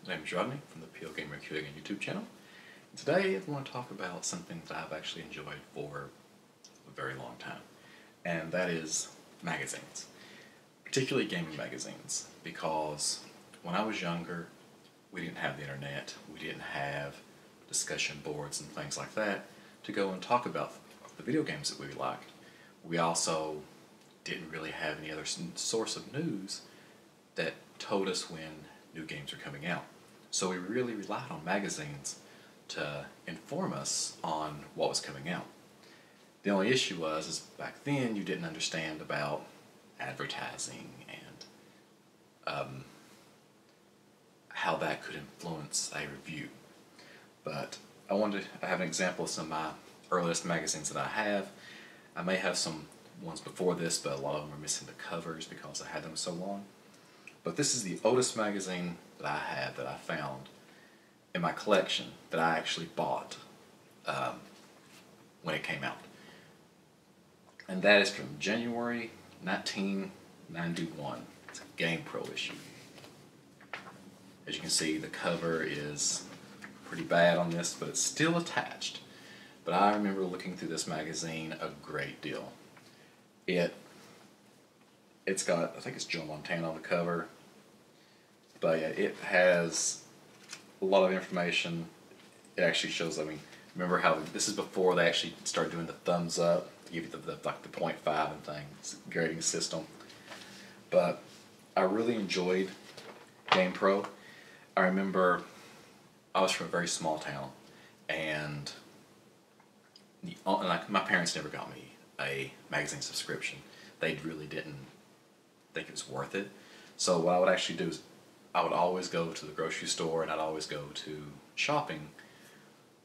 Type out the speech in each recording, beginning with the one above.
My name is Rodney from the pOedGamerQuehegan YouTube channel. And today I want to talk about something that I've actually enjoyed for a very long time, and that is magazines, particularly gaming magazines, because when I was younger we didn't have the internet, we didn't have discussion boards and things like that to go and talk about the video games that we liked. We also didn't really have any other source of news that told us when new games were coming out. So we really relied on magazines to inform us on what was coming out. The only issue is back then you didn't understand about advertising and how that could influence a review. But I have an example of some of my earliest magazines that I have. I may have some ones before this, but a lot of them are missing the covers because I had them so long. But this is the oldest magazine that I had that I found in my collection that I actually bought when it came out. And that is from January 1991. It's a GamePro issue. As you can see, the cover is pretty bad on this, but it's still attached. But I remember looking through this magazine a great deal. It's got, I think it's Joe Montana on the cover, but yeah, it has a lot of information. It actually shows, remember how this is before they actually started doing the thumbs up, to give you the 0.5 and things, grading system. But I really enjoyed GamePro. I remember I was from a very small town, and my parents never got me a magazine subscription. They really didn't think it was worth it. So what I would actually do is I would always go to the grocery store, and I'd always go to shopping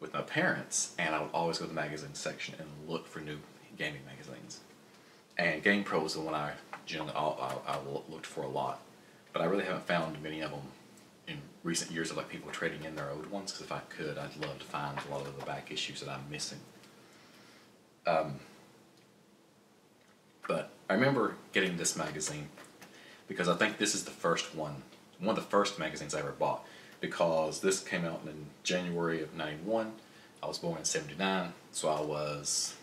with my parents, and I would always go to the magazine section and look for new gaming magazines. And GamePro was the one I generally I looked for a lot, but I really haven't found many of them in recent years of people trading in their old ones, because if I could, I'd love to find a lot of the back issues that I'm missing. But I remember getting this magazine because I think this is the first one of the first magazines I ever bought, because this came out in January of 91. I was born in 79, so I was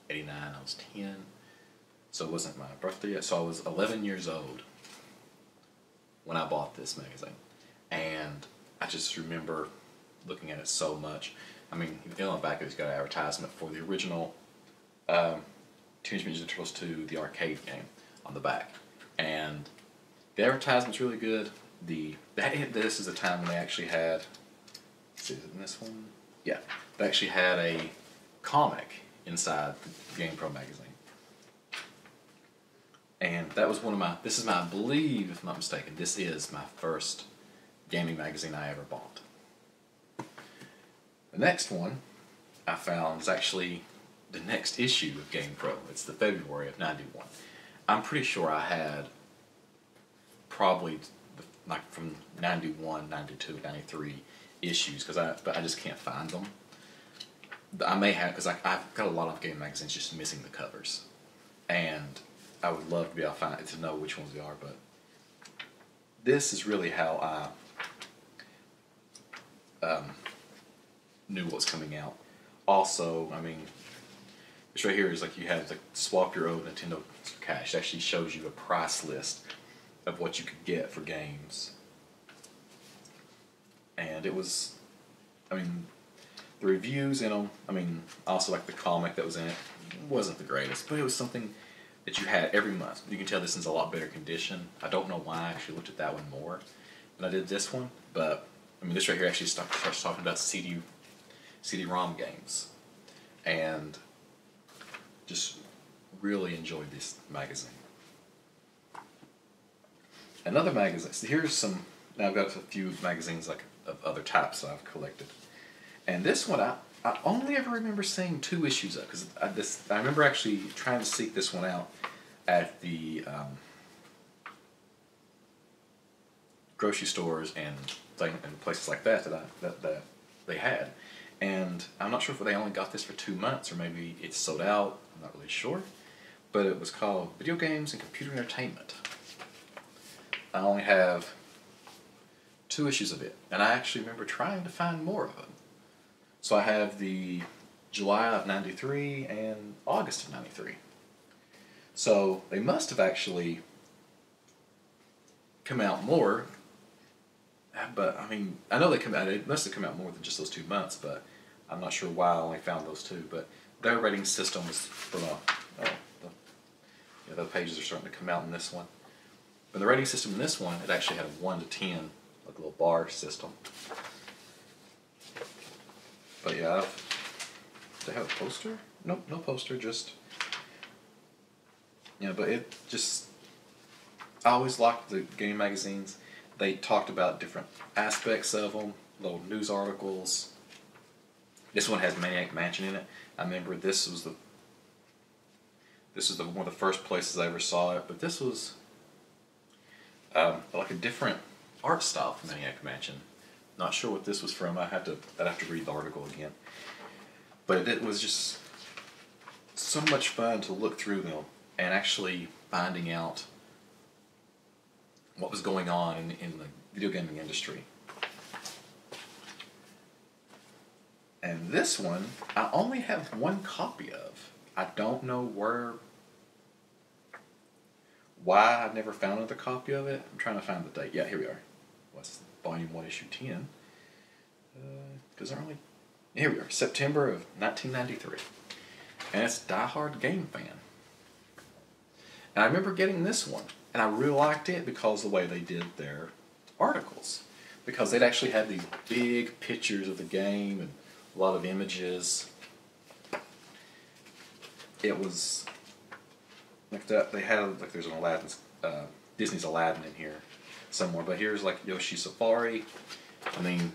89, I was 10, so it wasn't my birthday yet, so I was 11 years old when I bought this magazine. And I just remember looking at it so much. On the back it's got an advertisement for the original Teenage Mutant Ninja Turtles 2, the arcade game, on the back. And the advertisement's really good. This is a time when they actually had, is it in this one? Yeah, they actually had a comic inside the GamePro magazine. And that was I believe, if I'm not mistaken, this is my first gaming magazine I ever bought. The next one I found is actually the next issue of GamePro. It's the February of 91. I'm pretty sure I had probably from 91, 92, 93 issues, but I just can't find them. I may have, because I've got a lot of game magazines just missing the covers, and I would love to be able to know which ones they are. But this is really how I knew what's coming out. Also, this right here is you have to swap your old Nintendo cash. It actually shows you a price list of what you could get for games. And it was, the reviews in them, also the comic that was in it, wasn't the greatest, but it was something that you had every month. You can tell this is a lot better condition. I don't know why I actually looked at that one more than I did this one, but this right here actually starts talking about CD-ROM games, and just really enjoyed this magazine. Another magazine, so here's some, now I've got a few magazines of other types that I've collected. And this one, I only ever remember seeing 2 issues of, because I remember actually trying to seek this one out at the grocery stores and places like that that they had. And I'm not sure if they only got this for 2 months or maybe it's sold out, I'm not really sure. But it was called Video Games and Computer Entertainment. I only have 2 issues of it, and I actually remember trying to find more of them. So I have the July of '93 and August of '93. So they must have actually come out more, but I mean, I know they must have come out more than just those 2 months, but I'm not sure why I only found those 2. But their rating system was from the pages are starting to come out in this one. But the rating system in this one, it actually had a 1 to 10, like a little bar system. But yeah, do they have a poster? Nope, no poster, just, but it just, I always liked the game magazines. They talked about different aspects of them, little news articles. This one has Maniac Mansion in it. I remember this was one of the first places I ever saw it, but this was like a different art style for Maniac Mansion. Not sure what this was from. I'd have to read the article again. But it was just so much fun to look through them and actually finding out what was going on in the video gaming industry. And this one, I only have 1 copy of. I don't know why I've never found another copy of it. I'm trying to find the date. Yeah, here we are. What's Volume 1, Issue 10? Because here we are, September of 1993. And it's Die Hard Game Fan. And I remember getting this one, and I really liked it because of the way they did their articles. Because they'd actually had these big pictures of the game and a lot of images. It was like that. They had, like, there's an Aladdin, Disney's Aladdin in here somewhere, but here's like Yoshi Safari. I mean,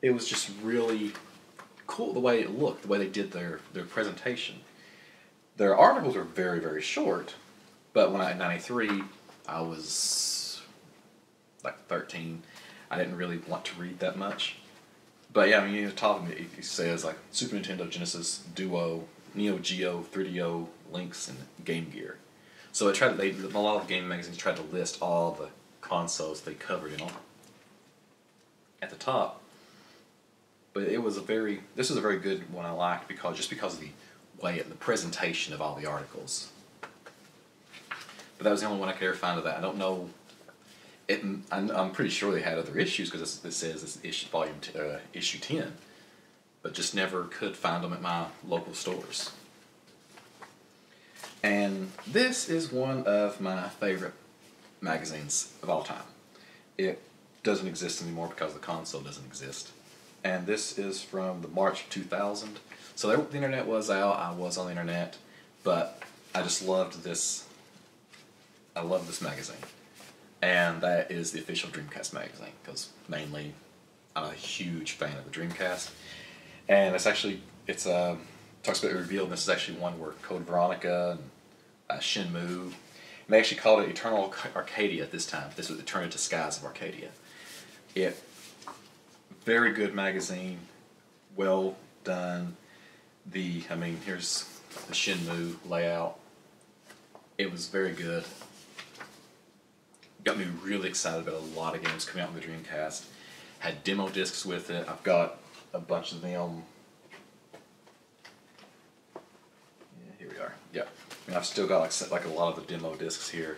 it was just really cool the way it looked, the way they did their presentation. Their articles are very, very short, but when in '93, I was like 13. I didn't really want to read that much. But yeah, I mean, the top of it, it says like Super Nintendo, Genesis, Duo, Neo Geo, 3DO, Lynx, and Game Gear. So a lot of game magazines tried to list all the consoles they covered at the top. But this was a very good one I liked because of the way the presentation of all the articles. But that was the only one I could ever find of that. I don't know. I'm pretty sure they had other issues because it says it's issue 10, but just never could find them at my local stores. And this is one of my favorite magazines of all time. It doesn't exist anymore because the console doesn't exist. And this is from the March of 2000. So the internet was out, I was on the internet, but I just loved this. I love this magazine. And that is the official Dreamcast magazine, because mainly I'm a huge fan of the Dreamcast. And it's talks about Revealed, and this is actually one where Code Veronica and Shenmue, and they actually called it Eternal Arcadia at this time. This was Eternity Skies of Arcadia. Very good magazine, well done. Here's the Shenmue layout. It was very good. Got me really excited about a lot of games coming out on the Dreamcast. Had demo discs with it. I've got a bunch of them. Yeah, here we are. Yeah, I've still got like a lot of the demo discs here.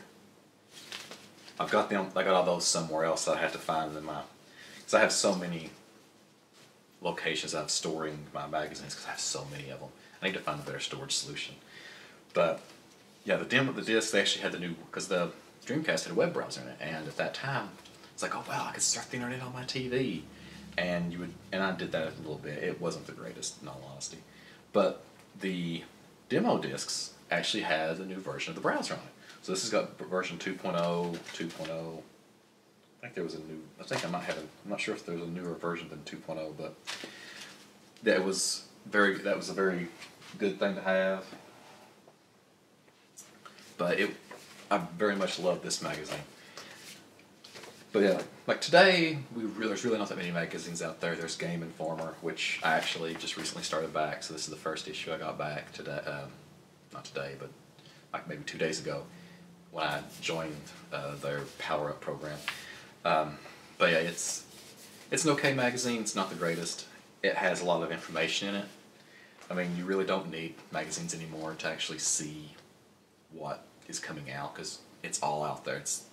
I got all those somewhere else that I had to find in because I have so many locations I'm storing my magazines because I have so many of them. I need to find a better storage solution. But yeah, the discs, they actually had because the Dreamcast had a web browser in it, and at that time, it's like, oh wow, I could surf the internet on my TV, and I did that a little bit. It wasn't the greatest, in all honesty, but the demo discs actually had a new version of the browser on it. So this has got version 2.0, 2.0. I'm not sure if there's a newer version than 2.0, but that was a very good thing to have. But I very much love this magazine. But yeah, like today, there's really not that many magazines out there. There's Game Informer, which I actually just recently started back, so this is the first issue I got back today. Not today, but like maybe 2 days ago. when I joined their Power Up program. But yeah, it's an okay magazine. It's not the greatest. It has a lot of information in it. I mean, you really don't need magazines anymore to actually see what is coming out, because it's all out there. It's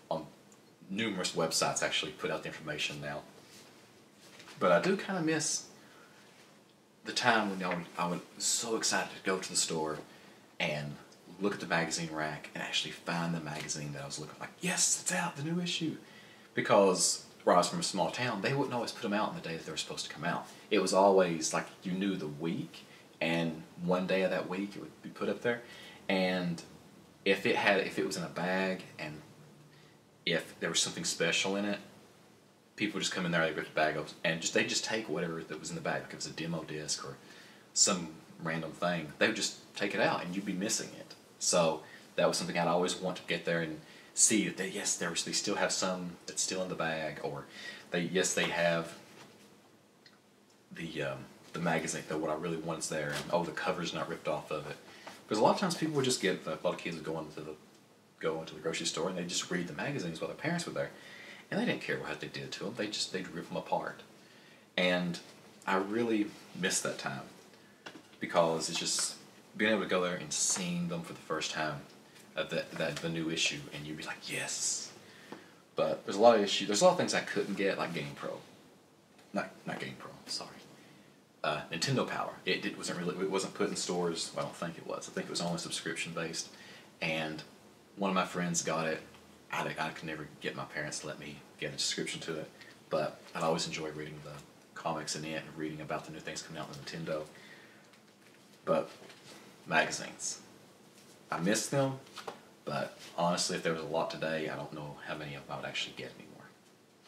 on numerous websites actually put out the information now. But I do kind of miss the time when I was so excited to go to the store and look at the magazine rack and actually find the magazine that I was looking like, yes, it's out, the new issue. Because where I was from a small town, they wouldn't always put them out on the day that they were supposed to come out. It was always like you knew the week, and one day of that week it would be put up there. And if it was in a bag, and if there was something special in it, people would just come in there, they rip the bag open, and they just take whatever that was in the bag. Like if it was a demo disc or some random thing, they would just take it out, and you'd be missing it. So that was something I'd always want to get there and see that they still have some that's still in the bag, or they have the magazine that what I really want is there, and oh, the cover's not ripped off of it. Because a lot of times people would just get, a lot of kids would go into the grocery store and they just read the magazines while their parents were there, and they didn't care what they did to them. They'd rip them apart, and I really miss that time, because it's just being able to go there and seeing them for the first time of the new issue, and you'd be like, yes. But there's a lot of issues. There's a lot of things I couldn't get, like Game Pro. Not Game Pro. Sorry. Nintendo Power. It wasn't put in stores. Well, I don't think it was. I think it was only subscription based. And one of my friends got it. I could never get my parents to let me get a subscription to it, but I'd always enjoy reading the comics in it and reading about the new things coming out on Nintendo. But magazines, I miss them, but honestly, if there was a lot today, I don't know how many of them I would actually get anymore.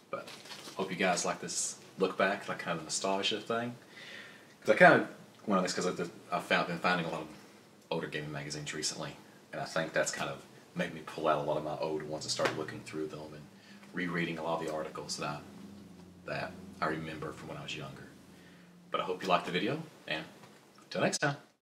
But hope you guys like this look back, like kind of nostalgia thing. Because I kind of went on this because I've been finding a lot of older gaming magazines recently, and I think that's kind of made me pull out a lot of my old ones and start looking through them and rereading a lot of the articles that I remember from when I was younger. But I hope you liked the video, and until next time.